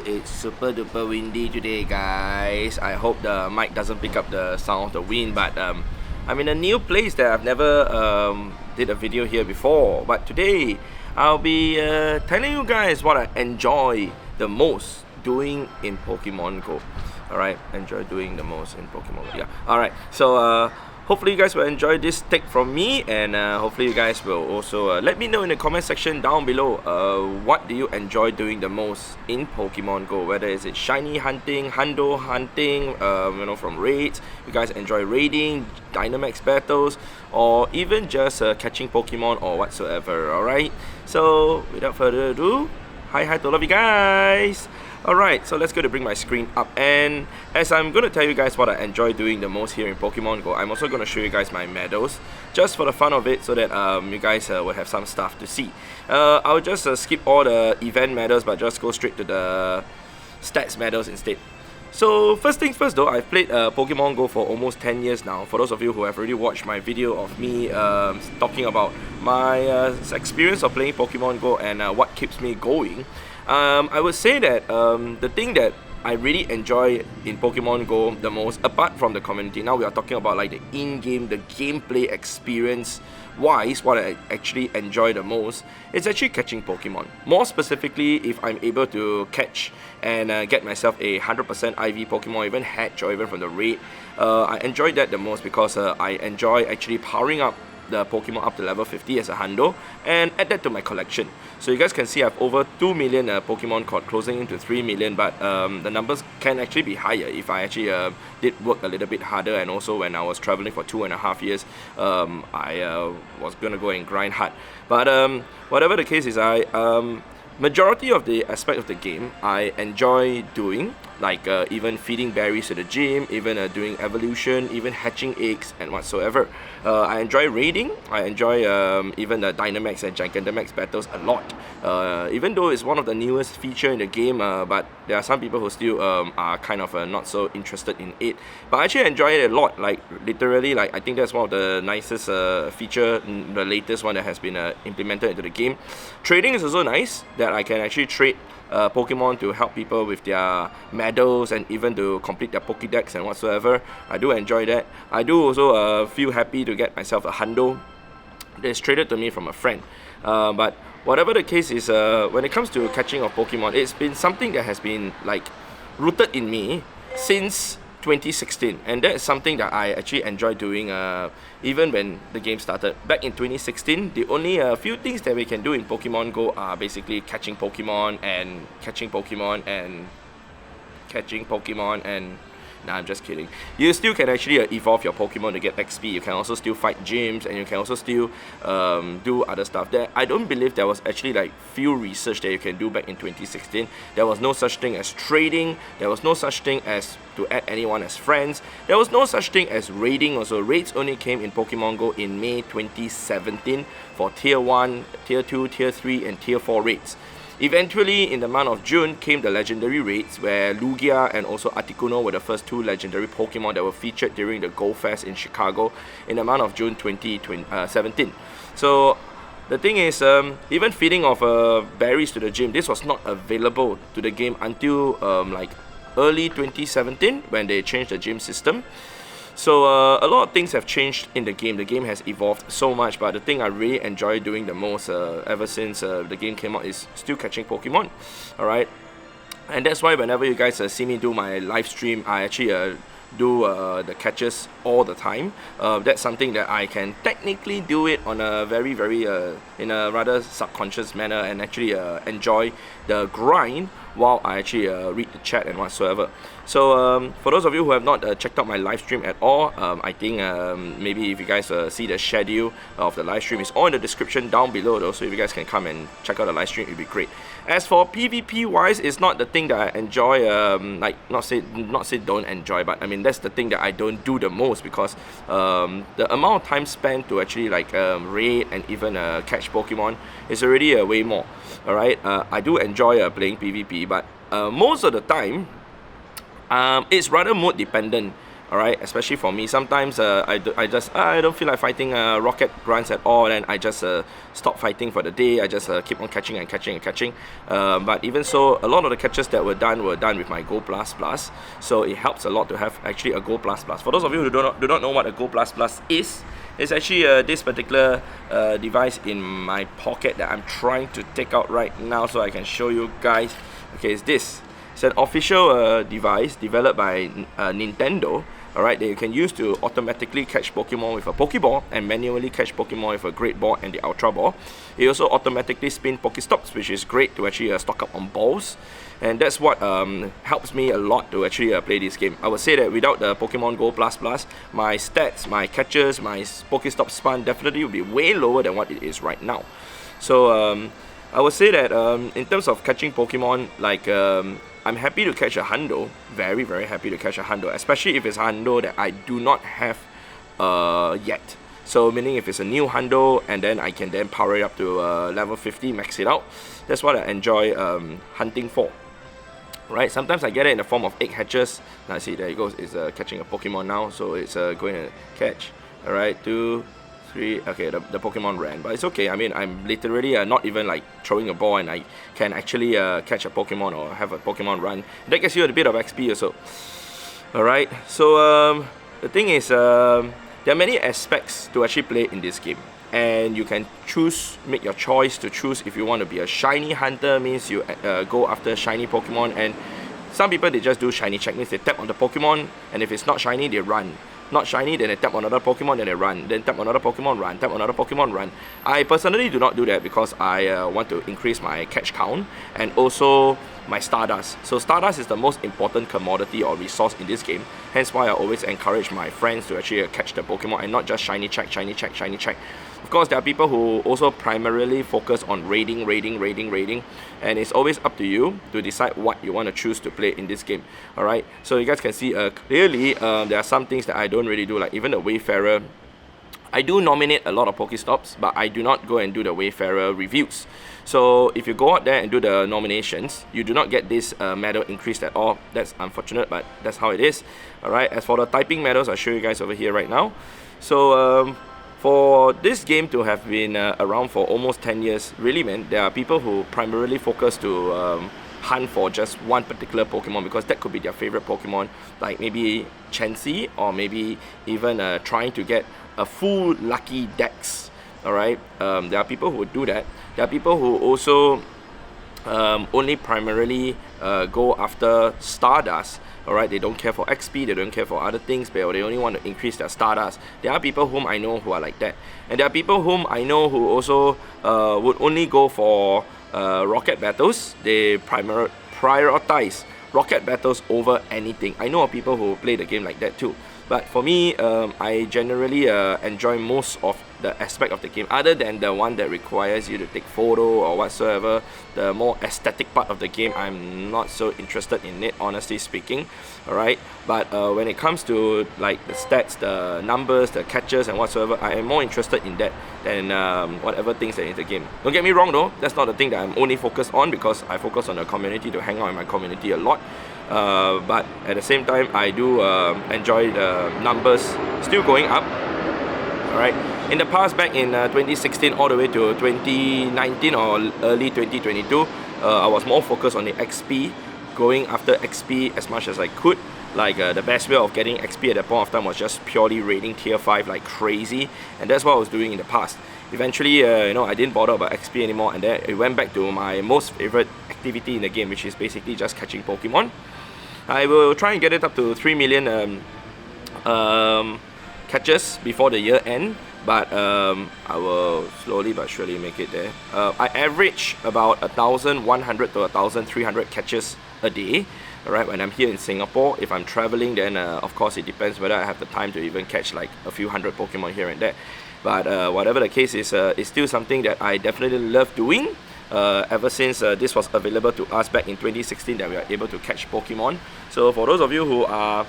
It's super duper windy today, guys. I hope the mic doesn't pick up the sound of the wind, but I'm in a new place that I've never did a video here before. But today I'll be telling you guys what I enjoy the most doing in Pokemon GO. Alright, enjoy doing the most in Pokemon GO. Yeah. Alright, so hopefully you guys will enjoy this take from me, and hopefully you guys will also let me know in the comment section down below what do you enjoy doing the most in Pokemon GO, whether it's shiny hunting, hundo hunting, you know, from raids, you guys enjoy raiding, Dynamax battles, or even just catching Pokemon or whatsoever. Alright, so without further ado, hi to all of you guys. Alright, so let's go to bring my screen up, and as I'm going to tell you guys what I enjoy doing the most here in Pokemon GO, I'm also going to show you guys my medals, just for the fun of it, so that you guys will have some stuff to see. I'll just skip all the event medals, but just go straight to the stats medals instead. So first things first though, I've played Pokemon GO for almost 10 years now. For those of you who have already watched my video of me talking about my experience of playing Pokemon GO and what keeps me going, I would say that the thing that I really enjoy in Pokemon GO the most, apart from the community, now we are talking about like the in-game, the gameplay experience wise, what I actually enjoy the most, it's actually catching Pokemon. More specifically, if I'm able to catch and get myself a 100% IV Pokemon, even hatch or even from the raid, I enjoy that the most because I enjoy actually powering up the Pokemon up to level 50 as a hundo and add that to my collection. So you guys can see I have over 2 million Pokemon caught, closing into 3 million, but the numbers can actually be higher if I actually did work a little bit harder, and also when I was traveling for 2.5 years, I was gonna go and grind hard. But whatever the case is, majority of the aspect of the game I enjoy doing, like even feeding berries to the gym, even doing evolution, even hatching eggs and whatsoever. I enjoy raiding, I enjoy even the Dynamax and Gigantamax battles a lot. Even though it's one of the newest feature in the game, but there are some people who still are kind of not so interested in it. But I actually enjoy it a lot, like literally, like I think that's one of the nicest feature, the latest one that has been implemented into the game. Trading is also nice, that I can actually trade Pokemon to help people with their medals and even to complete their Pokédex and whatsoever. I do enjoy that. I do also feel happy to get myself a hundo that's traded to me from a friend. But whatever the case is, when it comes to catching of Pokemon, it's been something that has been like rooted in me since 2016, and that is something that I actually enjoy doing even when the game started. Back in 2016, the only few things that we can do in Pokemon GO are basically catching Pokemon and catching Pokemon and catching Pokemon and... Nah, I'm just kidding. You still can actually evolve your Pokemon to get XP. You can also still fight gyms, and you can also still do other stuff. There, I don't believe there was actually like few research that you can do back in 2016. There was no such thing as trading. There was no such thing as to add anyone as friends. There was no such thing as raiding. Also, raids only came in Pokemon GO in May 2017 for Tier 1, Tier 2, Tier 3, and Tier 4 raids. Eventually, in the month of June, came the legendary raids, where Lugia and also Articuno were the first two legendary Pokemon that were featured during the Go Fest in Chicago in the month of June 2017. So the thing is, even feeding of berries to the gym, this was not available to the game until like early 2017 when they changed the gym system. So a lot of things have changed in the game. The game has evolved so much, but the thing I really enjoy doing the most ever since the game came out is still catching Pokemon. Alright, and that's why whenever you guys see me do my live stream, I actually do the catches all the time. That's something that I can technically do it on a very in a rather subconscious manner, and actually enjoy the grind while I actually read the chat and whatsoever. So for those of you who have not checked out my live stream at all, I think maybe if you guys see the schedule of the live stream, it's all in the description down below though, so if you guys can come and check out the live stream, it'd be great. As for PvP wise, it's not the thing that I enjoy, like not say don't enjoy, but I mean that's the thing that I don't do the most, because the amount of time spent to actually like raid and even catch Pokemon is already way more. Alright, I do enjoy playing PvP, but most of the time it's rather mood dependent. Alright, especially for me. Sometimes I don't feel like fighting rocket grunts at all, and I just stop fighting for the day. I just keep on catching and catching and catching. But even so, a lot of the catches that were done with my Go Plus Plus. So it helps a lot to have actually a Go Plus Plus. For those of you who do not know what a Go Plus Plus is, it's actually this particular device in my pocket that I'm trying to take out right now so I can show you guys. Okay, it's this. It's an official device developed by Nintendo. Alright, that you can use to automatically catch Pokemon with a Pokeball and manually catch Pokemon with a Great Ball and the Ultra Ball. It also automatically spin Pokestops, which is great to actually stock up on balls. And that's what helps me a lot to actually play this game. I would say that without the Pokemon GO++, my stats, my catches, my Pokestop spun definitely would be way lower than what it is right now. So I would say that in terms of catching Pokemon, like I'm happy to catch a hundo, very happy to catch a hundo, especially if it's a hundo that I do not have yet. So meaning if it's a new hundo and then I can then power it up to level 50, max it out. That's what I enjoy hunting for. Right, sometimes I get it in the form of egg hatches. Now see, there it goes, it's catching a Pokemon now, so it's going to catch. Alright, 2, 3, okay, the Pokemon ran, but it's okay. I mean, I'm literally not even like throwing a ball and I can actually catch a Pokemon or have a Pokemon run. That gets you a bit of XP also. Alright, so the thing is, there are many aspects to actually play in this game. And you can choose, make your choice to choose if you want to be a shiny hunter, means you go after shiny Pokemon. And some people, they just do shiny check, means they tap on the Pokemon, and if it's not shiny, they run. Not shiny, then they tap on another Pokemon, then they run. Then tap on another Pokemon, run. Tap on another Pokemon, run. I personally do not do that because I want to increase my catch count and also my Stardust. So Stardust is the most important commodity or resource in this game. Hence why I always encourage my friends to actually catch the Pokemon and not just shiny check, shiny check, shiny check. Of course, there are people who also primarily focus on raiding, and it's always up to you to decide what you want to choose to play in this game. Alright, so you guys can see clearly there are some things that I don't really do, like even the Wayfarer. I do nominate a lot of Pokestops, but I do not go and do the Wayfarer reviews. So if you go out there and do the nominations, you do not get this medal increased at all. That's unfortunate, but that's how it is. Alright, as for the typing medals, I'll show you guys over here right now. So for this game to have been around for almost 10 years, really, man, there are people who primarily focus to hunt for just one particular Pokemon because that could be their favorite Pokemon, like maybe Chansey or maybe even trying to get a full lucky dex. Alright, there are people who do that. There are people who also only primarily go after Stardust. Alright, they don't care for XP, they don't care for other things, but they only want to increase their Stardust. There are people whom I know who are like that. And there are people whom I know who also would only go for rocket battles. They prioritize rocket battles over anything. I know of people who play the game like that too. But for me, I generally enjoy most of the aspect of the game, other than the one that requires you to take photo or whatsoever. The more aesthetic part of the game, I'm not so interested in it, honestly speaking. Alright, but when it comes to like the stats, the numbers, the catches and whatsoever, I am more interested in that than whatever things that are in the game. Don't get me wrong though, that's not the thing that I'm only focused on, because I focus on the community, to hang out in my community a lot. But at the same time, I do enjoy the numbers still going up. Alright, in the past, back in 2016 all the way to 2019 or early 2022, I was more focused on the XP, going after XP as much as I could. Like the best way of getting XP at that point of time was just purely raiding tier 5 like crazy, and that's what I was doing in the past. Eventually, you know, I didn't bother about XP anymore, and then it went back to my most favorite activity in the game, which is basically just catching Pokemon. I will try and get it up to 3 million catches before the year end, but I will slowly but surely make it there. I average about 1,100 to 1,300 catches a day. Alright, when I'm here in Singapore. If I'm traveling, then of course it depends whether I have the time to even catch like a few hundred Pokemon here and there. But whatever the case is, it's still something that I definitely love doing. Ever since this was available to us back in 2016, that we are able to catch Pokemon. So for those of you who are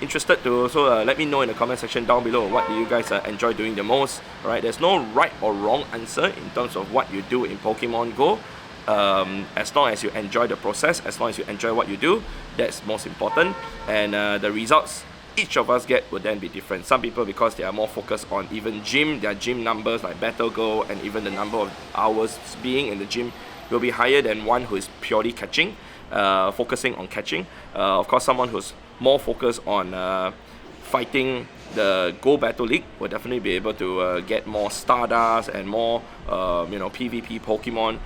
interested to also let me know in the comment section down below, what do you guys enjoy doing the most. Alright, there's no right or wrong answer in terms of what you do in Pokemon Go. as long as you enjoy the process, as long as you enjoy what you do, that's most important. And the results each of us get will then be different. Some people, because they are more focused on even their gym numbers like battle goal, and even the number of hours being in the gym will be higher than one who is purely catching, focusing on catching. Of course, someone who's more focused on fighting the Go Battle League will definitely be able to get more Stardust and more PvP Pokemon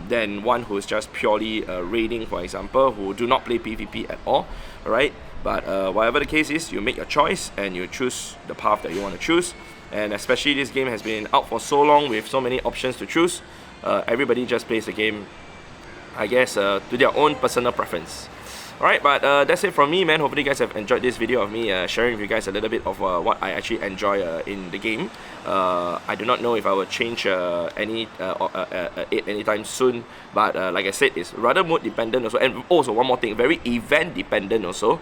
than one who is just purely raiding, for example, who do not play PvP at all. Alright, but whatever the case is, you make your choice and you choose the path that you want to choose. And especially this game has been out for so long with so many options to choose, everybody just plays the game, I guess, to their own personal preference. Alright, but that's it from me, man. Hopefully you guys have enjoyed this video of me sharing with you guys a little bit of what I actually enjoy in the game. I do not know if I will change it anytime soon, but like I said, it's rather mood dependent also. And also one more thing, very event dependent also.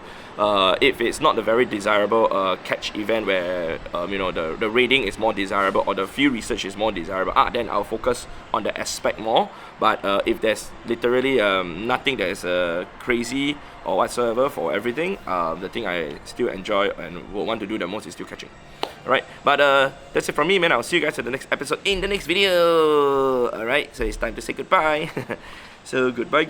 If it's not the very desirable catch event where the raiding is more desirable or the field research is more desirable, then I'll focus on the aspect more. But if there's literally nothing that is crazy or whatsoever for everything, the thing I still enjoy and will want to do the most is still catching. Alright, but that's it from me, man. I'll see you guys at the next episode in the next video. Alright, so it's time to say goodbye. So goodbye.